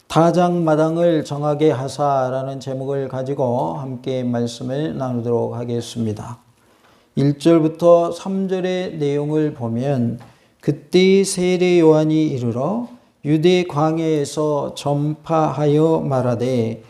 타작마당을 정하게 하사라는 제목을 가지고 함께 말씀을 나누도록 하겠습니다. 1절부터 3절의 내용을 보면 그때 세례 요한이 이르러 유대 광야에서 전파하여 말하되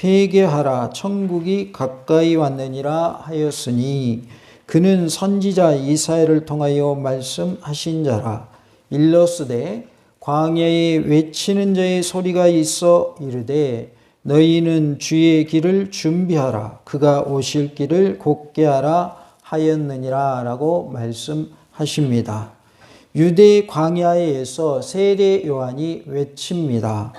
회개하라 천국이 가까이 왔느니라 하였으니 그는 선지자 이사야를 통하여 말씀하신 자라. 일러스되 광야에 외치는 자의 소리가 있어 이르되 너희는 주의 길을 준비하라 그가 오실 길을 곧게 하라 하였느니라 라고 말씀하십니다. 유대 광야에서 세례 요한이 외칩니다.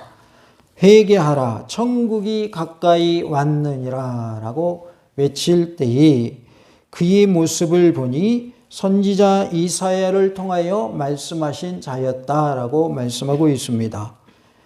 회개하라 천국이 가까이 왔느니라 라고 외칠 때에 그의 모습을 보니 선지자 이사야를 통하여 말씀하신 자였다라고 말씀하고 있습니다.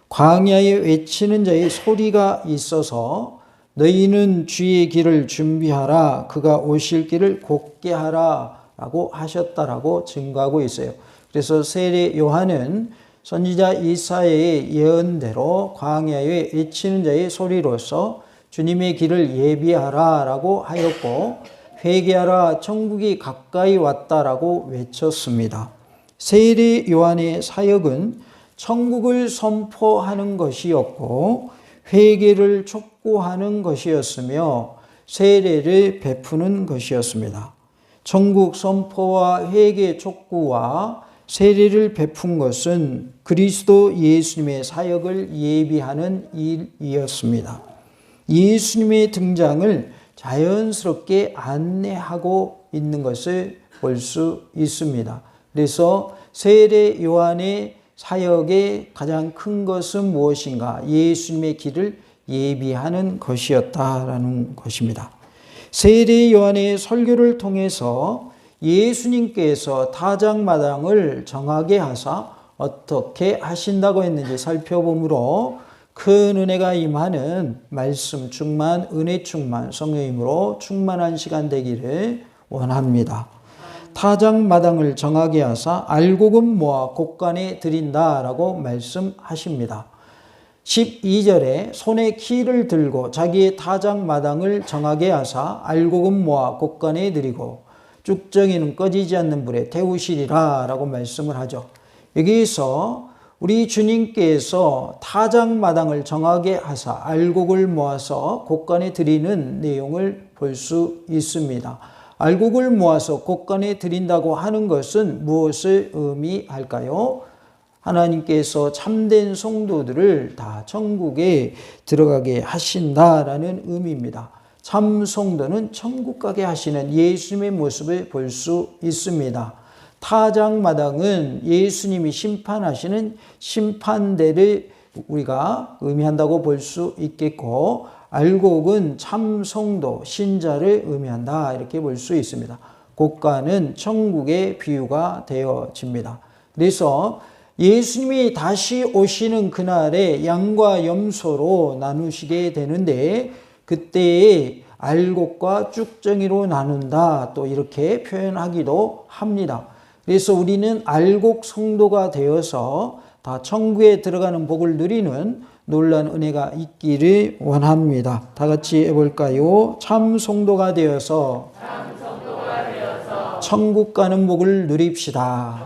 광야에 외치는 자의 소리가 있어서 너희는 주의 길을 준비하라 그가 오실 길을 곧게 하라 라고 하셨다라고 증거하고 있어요. 그래서 세례 요한은 선지자 이사야의 예언대로 광야에 외치는 자의 소리로서 주님의 길을 예비하라 라고 하였고 회개하라 천국이 가까이 왔다라고 외쳤습니다. 세례 요한의 사역은 천국을 선포하는 것이었고 회개를 촉구하는 것이었으며 세례를 베푸는 것이었습니다. 천국 선포와 회개 촉구와 세례를 베푼 것은 그리스도 예수님의 사역을 예비하는 일이었습니다. 예수님의 등장을 자연스럽게 안내하고 있는 것을 볼 수 있습니다. 그래서 세례 요한의 사역의 가장 큰 것은 무엇인가? 예수님의 길을 예비하는 것이었다라는 것입니다. 세례 요한의 설교를 통해서 예수님께서 타작마당을 정하게 하사 어떻게 하신다고 했는지 살펴보므로 큰 은혜가 임하는 말씀 충만, 은혜 충만, 성령님으로 충만한 시간 되기를 원합니다. 타작마당을 정하게 하사 알곡은 모아 곳간에 드린다라고 말씀하십니다. 12절에 손에 키를 들고 자기의 타작마당을 정하게 하사 알곡은 모아 곳간에 드리고 쭉정이는 꺼지지 않는 불에 태우시리라 라고 말씀을 하죠. 여기서 우리 주님께서 타작마당을 정하게 하사 알곡을 모아서 곳간에 드리는 내용을 볼 수 있습니다. 알곡을 모아서 곳간에 드린다고 하는 것은 무엇을 의미할까요? 하나님께서 참된 성도들을 다 천국에 들어가게 하신다라는 의미입니다. 참 성도는 천국 가게 하시는 예수님의 모습을 볼 수 있습니다. 타작마당은 예수님이 심판하시는 심판대를 우리가 의미한다고 볼 수 있겠고 알곡은 참 성도, 신자를 의미한다 이렇게 볼 수 있습니다. 곳간은 천국의 비유가 되어집니다. 그래서 예수님이 다시 오시는 그날에 양과 염소로 나누시게 되는데 그때에 알곡과 쭉정이로 나눈다 또 이렇게 표현하기도 합니다. 그래서 우리는 알곡 성도가 되어서 다 천국에 들어가는 복을 누리는 놀라운 은혜가 있기를 원합니다. 다 같이 해볼까요? 참 성도가 되어서 천국 가는 복을 누립시다.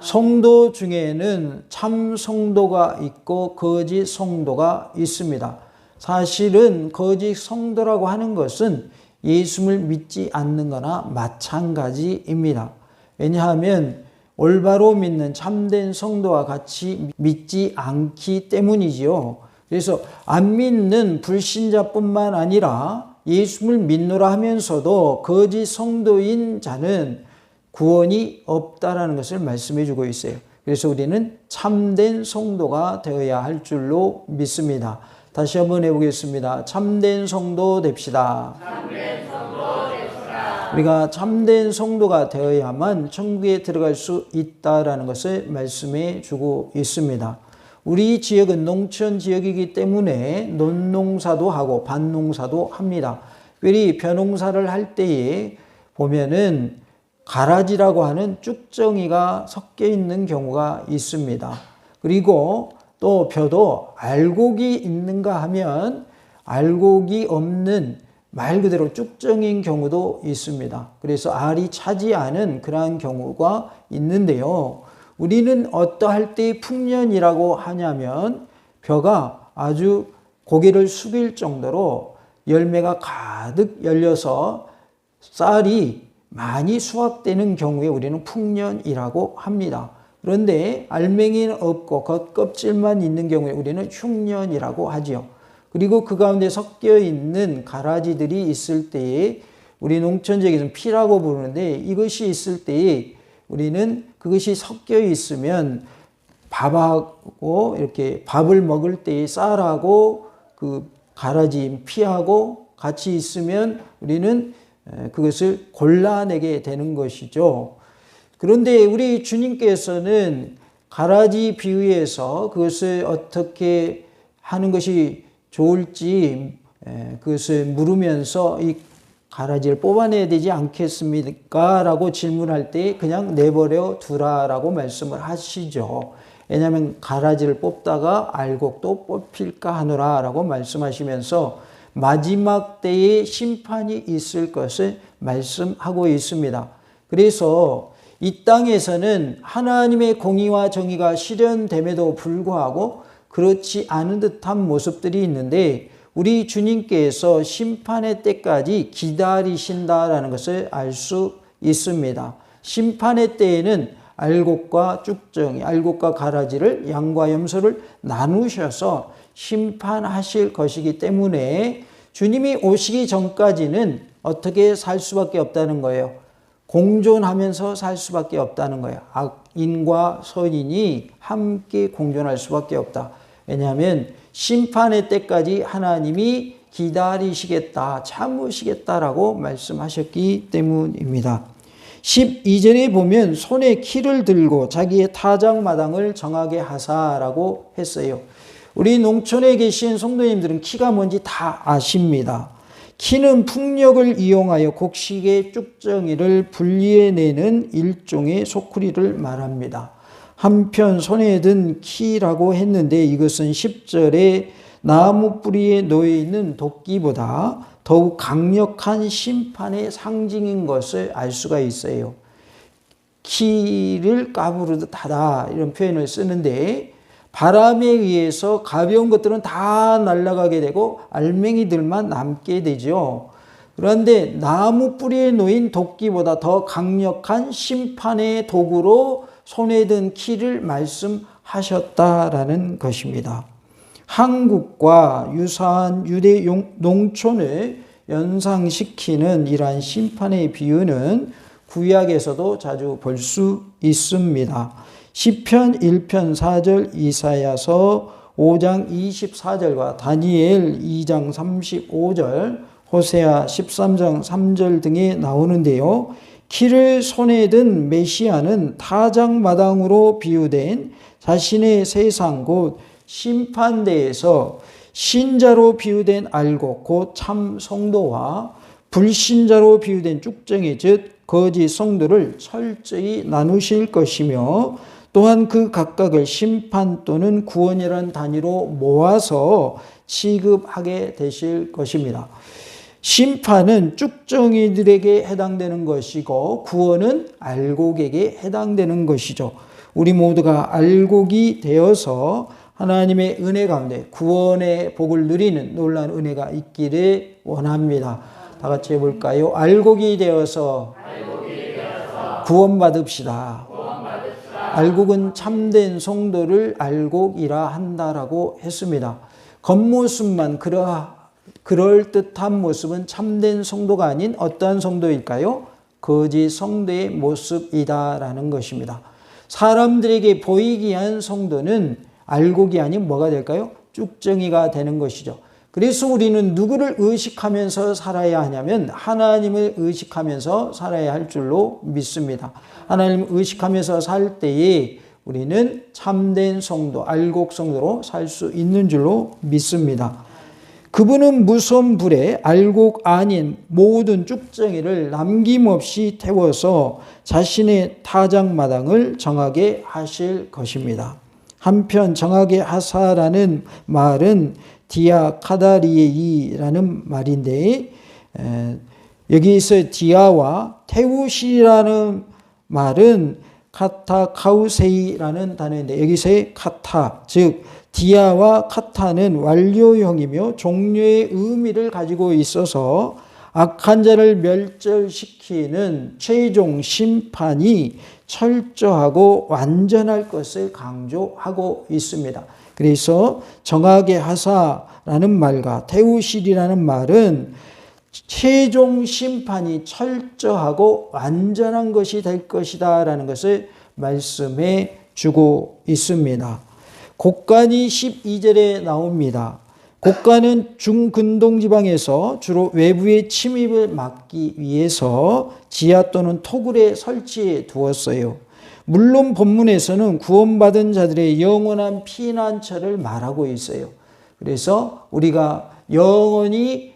성도 중에는 참 성도가 있고 거짓 성도가 있습니다. 사실은 거짓 성도라고 하는 것은 예수를 믿지 않는 거나 마찬가지입니다. 왜냐하면 올바로 믿는 참된 성도와 같이 믿지 않기 때문이지요. 그래서 안 믿는 불신자뿐만 아니라 예수를 믿노라 하면서도 거짓 성도인 자는 구원이 없다라는 것을 말씀해 주고 있어요. 그래서 우리는 참된 성도가 되어야 할 줄로 믿습니다. 다시 한번 해보겠습니다. 참된 성도 됩시다. 참된 성도 됩시다. 우리가 참된 성도가 되어야만 천국에 들어갈 수 있다라는 것을 말씀해 주고 있습니다. 우리 지역은 농촌 지역이기 때문에 논농사도 하고 밭농사도 합니다. 특별히 벼농사를 할 때에 보면은 가라지라고 하는 쭉정이가 섞여 있는 경우가 있습니다. 그리고 또 벼도 알곡이 있는가 하면 알곡이 없는 말 그대로 쭉정인 경우도 있습니다. 그래서 알이 차지 않은 그러한 경우가 있는데요. 우리는 어떠할 때 풍년이라고 하냐면 벼가 아주 고개를 숙일 정도로 열매가 가득 열려서 쌀이 많이 수확되는 경우에 우리는 풍년이라고 합니다. 그런데 알맹이는 없고 겉껍질만 있는 경우에 우리는 흉년이라고 하지요. 그리고 그 가운데 섞여 있는 가라지들이 있을 때에 우리 농촌적에서는 피라고 부르는데 이것이 있을 때에 우리는 그것이 섞여 있으면 밥하고 이렇게 밥을 먹을 때에 쌀하고 그 가라지 피하고 같이 있으면 우리는 그것을 골라내게 되는 것이죠. 그런데 우리 주님께서는 가라지 비유에서 그것을 어떻게 하는 것이 좋을지 그것을 물으면서 이 가라지를 뽑아내야 되지 않겠습니까? 라고 질문할 때 그냥 내버려 두라라고 말씀을 하시죠. 왜냐하면 가라지를 뽑다가 알곡도 뽑힐까 하노라 라고 말씀하시면서 마지막 때에 심판이 있을 것을 말씀하고 있습니다. 그래서 이 땅에서는 하나님의 공의와 정의가 실현됨에도 불구하고 그렇지 않은 듯한 모습들이 있는데 우리 주님께서 심판의 때까지 기다리신다라는 것을 알 수 있습니다. 심판의 때에는 알곡과 쭉정이, 알곡과 가라지를 양과 염소를 나누셔서 심판하실 것이기 때문에 주님이 오시기 전까지는 어떻게 살 수밖에 없다는 거예요. 공존하면서 살 수밖에 없다는 거예요. 악인과 선인이 함께 공존할 수밖에 없다. 왜냐하면 심판의 때까지 하나님이 기다리시겠다, 참으시겠다라고 말씀하셨기 때문입니다. 12절에 보면 손에 키를 들고 자기의 타작마당을 정하게 하사라고 했어요. 우리 농촌에 계신 성도님들은 키가 뭔지 다 아십니다. 키는 풍력을 이용하여 곡식의 쭉정이를 분리해내는 일종의 소쿠리를 말합니다. 한편 손에 든 키라고 했는데 이것은 10절에 나무 뿌리에 놓여있는 도끼보다 더욱 강력한 심판의 상징인 것을 알 수가 있어요. 키를 까부르듯 하다 이런 표현을 쓰는데 바람에 의해서 가벼운 것들은 다 날아가게 되고 알맹이들만 남게 되죠. 그런데 나무 뿌리에 놓인 도끼보다 더 강력한 심판의 도구로 손에 든 키를 말씀하셨다라는 것입니다. 한국과 유사한 유대 농촌을 연상시키는 이러한 심판의 비유는 구약에서도 자주 볼 수 있습니다. 시편 1편 4절, 이사야서 5장 24절과 다니엘 2장 35절, 호세아 13장 3절 등에 나오는데요. 키를 손에 든 메시아는 타작마당으로 비유된 자신의 세상 곧 심판대에서 신자로 비유된 알곡 곧 참 성도와 불신자로 비유된 쭉정이 즉 거짓 성도를 철저히 나누실 것이며 또한 그 각각을 심판 또는 구원이라는 단위로 모아서 취급하게 되실 것입니다. 심판은 쭉정이들에게 해당되는 것이고 구원은 알곡에게 해당되는 것이죠. 우리 모두가 알곡이 되어서 하나님의 은혜 가운데 구원의 복을 누리는 놀라운 은혜가 있기를 원합니다. 다 같이 해볼까요? 알곡이 되어서 구원받읍시다. 알곡은 참된 성도를 알곡이라 한다라고 했습니다. 겉모습만 그럴듯한 모습은 참된 성도가 아닌 어떠한 성도일까요? 거짓 성도의 모습이다라는 것입니다. 사람들에게 보이기 위한 성도는 알곡이 아닌 뭐가 될까요? 쭉정이가 되는 것이죠. 그래서 우리는 누구를 의식하면서 살아야 하냐면 하나님을 의식하면서 살아야 할 줄로 믿습니다. 하나님을 의식하면서 살 때에 우리는 참된 성도, 알곡 성도로 살 수 있는 줄로 믿습니다. 그분은 무서운 불에 알곡 아닌 모든 쭉정이를 남김없이 태워서 자신의 타작마당을 정하게 하실 것입니다. 한편 정하게 하사라는 말은 디아카다리에이라는 말인데 여기서 디아와 태우시라는 말은 카타카우세이라는 단어인데 여기서의 카타 즉 디아와 카타는 완료형이며 종료의 의미를 가지고 있어서 악한 자를 멸절시키는 최종 심판이 철저하고 완전할 것을 강조하고 있습니다. 그래서 정하게 하사라는 말과 태우시리라는 말은 최종 심판이 철저하고 완전한 것이 될 것이다 라는 것을 말씀해 주고 있습니다. 곡간이 12절에 나옵니다. 곡간은 중근동지방에서 주로 외부의 침입을 막기 위해서 지하 또는 토굴에 설치해 두었어요. 물론 본문에서는 구원받은 자들의 영원한 피난처를 말하고 있어요. 그래서 우리가 영원히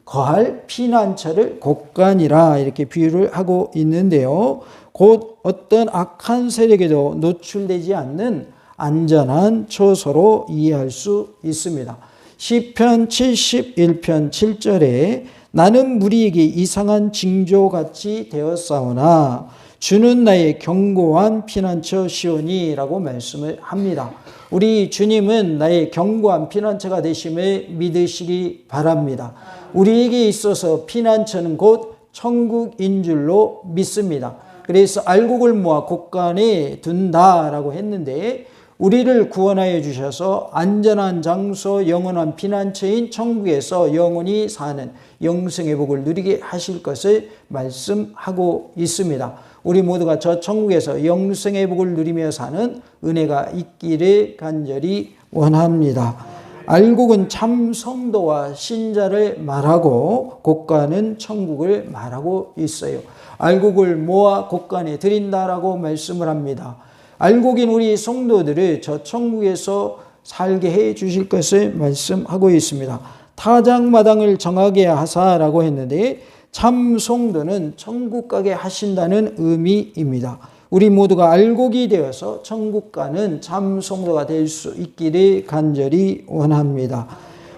거할 피난처를 곡간이라 이렇게 비유를 하고 있는데요. 곧 어떤 악한 세력에도 노출되지 않는 안전한 처소로 이해할 수 있습니다. 시편 71편 7절에 나는 무리에게 이상한 징조같이 되었사오나 주는 나의 견고한 피난처 시오니라고 말씀을 합니다. 우리 주님은 나의 견고한 피난처가 되심을 믿으시기 바랍니다. 우리에게 있어서 피난처는 곧 천국인 줄로 믿습니다. 그래서 알곡을 모아 곡간에 둔다라고 했는데 우리를 구원하여 주셔서 안전한 장소, 영원한 피난처인 천국에서 영원히 사는 영생의 복을 누리게 하실 것을 말씀하고 있습니다. 우리 모두가 저 천국에서 영생의 복을 누리며 사는 은혜가 있기를 간절히 원합니다. 알곡은 참 성도와 신자를 말하고 곡간은 천국을 말하고 있어요. 알곡을 모아 곡간에 드린다라고 말씀을 합니다. 알곡인 우리 성도들을 저 천국에서 살게 해 주실 것을 말씀하고 있습니다. 타작마당을 정하게 하사라고 했는데 참 성도는 천국 가게 하신다는 의미입니다. 우리 모두가 알곡이 되어서 천국 가는 참 성도가 될 수 있기를 간절히 원합니다.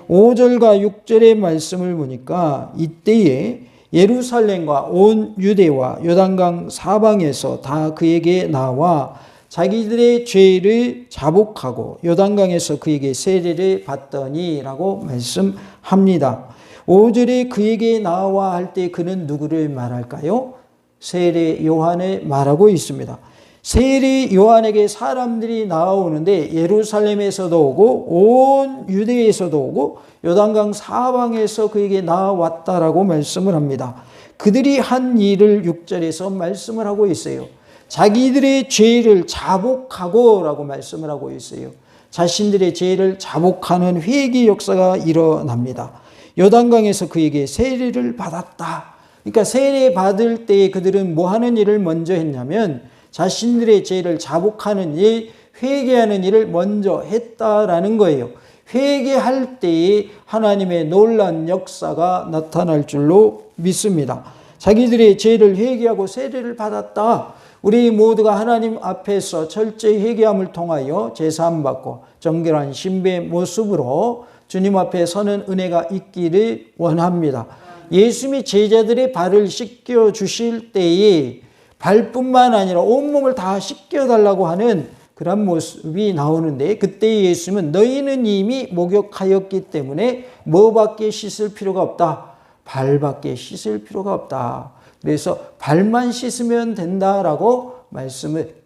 5절과 6절의 말씀을 보니까 이때에 예루살렘과 온 유대와 요단강 사방에서 다 그에게 나와 자기들의 죄를 자복하고 요단강에서 그에게 세례를 받더니라고 말씀합니다. 5절에 그에게 나와 할 때 그는 누구를 말할까요? 세례 요한을 말하고 있습니다. 세례 요한에게 사람들이 나오는데 예루살렘에서도 오고 온 유대에서도 오고 요단강 사방에서 그에게 나왔다라고 말씀을 합니다. 그들이 한 일을 6절에서 말씀을 하고 있어요. 자기들의 죄를 자복하고 라고 말씀을 하고 있어요. 자신들의 죄를 자복하는 회개 역사가 일어납니다. 요단강에서 그에게 세례를 받았다. 그러니까 세례 받을 때 그들은 뭐 하는 일을 먼저 했냐면 자신들의 죄를 자복하는 일, 회개하는 일을 먼저 했다라는 거예요. 회개할 때에 하나님의 놀라운 역사가 나타날 줄로 믿습니다. 자기들의 죄를 회개하고 세례를 받았다. 우리 모두가 하나님 앞에서 철저히 회개함을 통하여 제사함받고 정결한 신비의 모습으로 주님 앞에 서는 은혜가 있기를 원합니다. 예수님이 제자들의 발을 씻겨 주실 때에 발뿐만 아니라 온몸을 다 씻겨달라고 하는 그런 모습이 나오는데 그때 예수님은 너희는 이미 목욕하였기 때문에 뭐밖에 씻을 필요가 없다. 발밖에 씻을 필요가 없다. 그래서 발만 씻으면 된다라고 말씀을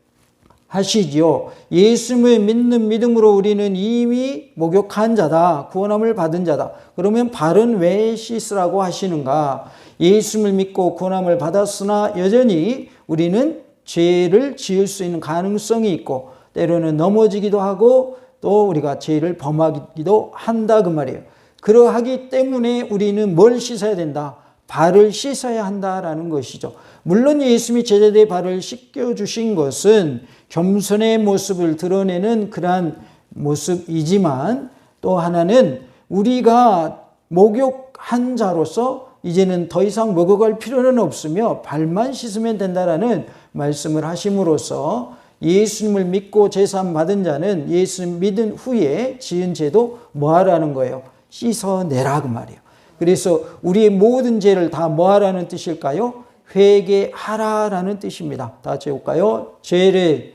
하시지요. 예수님을 믿는 믿음으로 우리는 이미 목욕한 자다. 구원함을 받은 자다. 그러면 발은 왜 씻으라고 하시는가? 예수님을 믿고 구원함을 받았으나 여전히 우리는 죄를 지을 수 있는 가능성이 있고 때로는 넘어지기도 하고 또 우리가 죄를 범하기도 한다 그 말이에요. 그러하기 때문에 우리는 뭘 씻어야 된다? 발을 씻어야 한다라는 것이죠. 물론 예수님이 제자들의 발을 씻겨주신 것은 겸손의 모습을 드러내는 그러한 모습이지만 또 하나는 우리가 목욕한 자로서 이제는 더 이상 목욕할 필요는 없으며 발만 씻으면 된다라는 말씀을 하심으로써 예수님을 믿고 제사함 받은 자는 예수님 믿은 후에 지은 죄도 뭐하라는 거예요? 씻어내라 그 말이에요. 그래서 우리의 모든 죄를 다 뭐하라는 뜻일까요? 회개하라라는 뜻입니다. 다 같이 해볼까요? 죄를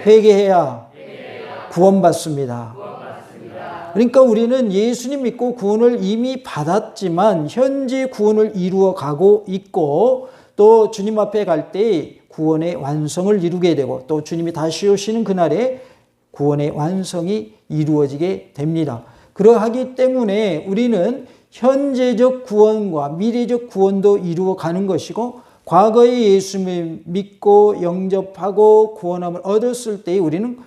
회개해야 구원받습니다. 그러니까 우리는 예수님 믿고 구원을 이미 받았지만 현재 구원을 이루어 가고 있고 또 주님 앞에 갈 때 구원의 완성을 이루게 되고 또 주님이 다시 오시는 그날에 구원의 완성이 이루어지게 됩니다. 그러하기 때문에 우리는 현재적 구원과 미래적 구원도 이루어 가는 것이고 과거에 예수님을 믿고 영접하고 구원함을 얻었을 때 우리는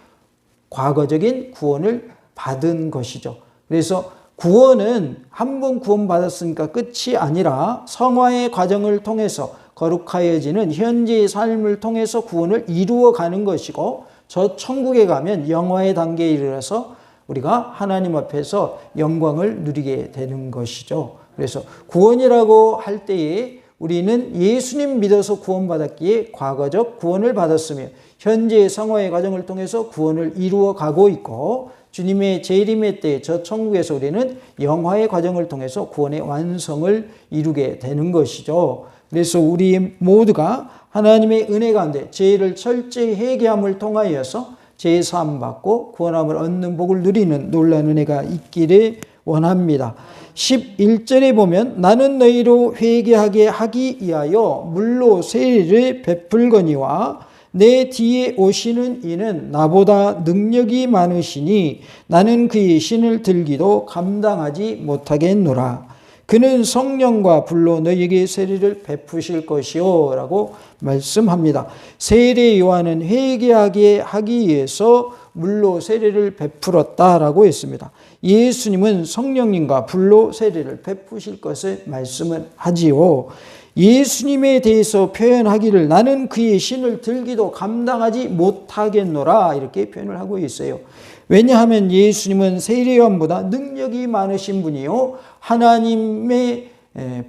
과거적인 구원을 받은 것이죠. 그래서 구원은 한 번 구원받았으니까 끝이 아니라 성화의 과정을 통해서 거룩하여지는 현재의 삶을 통해서 구원을 이루어가는 것이고 저 천국에 가면 영화의 단계에 이르러서 우리가 하나님 앞에서 영광을 누리게 되는 것이죠. 그래서 구원이라고 할 때에 우리는 예수님 믿어서 구원받았기에 과거적 구원을 받았으며 현재의 성화의 과정을 통해서 구원을 이루어 가고 있고 주님의 재림의 때 저 천국에서 우리는 영화의 과정을 통해서 구원의 완성을 이루게 되는 것이죠. 그래서 우리 모두가 하나님의 은혜 가운데 죄를 철저히 회개함을 통하여서 죄 사함 받고 구원함을 얻는 복을 누리는 놀라운 은혜가 있기를 원합니다. 11절에 보면 나는 너희로 회개하게 하기 위하여 물로 세례를 베풀거니와 내 뒤에 오시는 이는 나보다 능력이 많으시니 나는 그의 신을 들기도 감당하지 못하겠노라. 그는 성령과 불로 너희에게 세례를 베푸실 것이요 라고 말씀합니다. 세례 요한은 회개하게 하기 위해서 물로 세례를 베풀었다라고 했습니다. 예수님은 성령님과 불로 세례를 베푸실 것을 말씀을 하지요. 예수님에 대해서 표현하기를 나는 그의 신을 들기도 감당하지 못하겠노라 이렇게 표현을 하고 있어요. 왜냐하면 예수님은 세례 요한보다 능력이 많으신 분이요 하나님의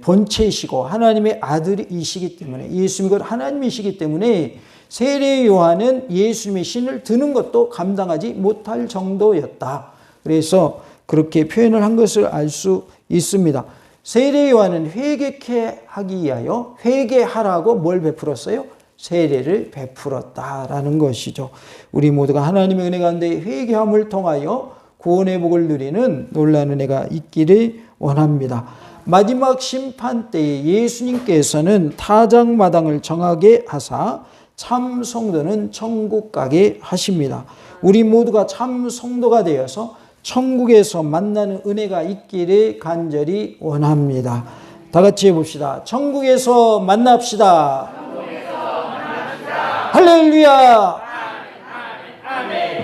본체이시고 하나님의 아들이시기 때문에 예수님은 하나님이시기 때문에 세례 요한은 예수님의 신을 드는 것도 감당하지 못할 정도였다. 그래서 그렇게 표현을 한 것을 알 수 있습니다. 세례 요한은 회개케 하기 위하여 회개하라고 뭘 베풀었어요? 세례를 베풀었다라는 것이죠. 우리 모두가 하나님의 은혜 가운데 회개함을 통하여 구원의 복을 누리는 놀라운 은혜가 있기를 원합니다. 마지막 심판 때에 예수님께서는 타작마당을 정하게 하사 참 성도는 천국 가게 하십니다. 우리 모두가 참 성도가 되어서 천국에서 만나는 은혜가 있기를 간절히 원합니다. 다 같이 해봅시다. 천국에서 만납시다. 할렐루야. 아멘.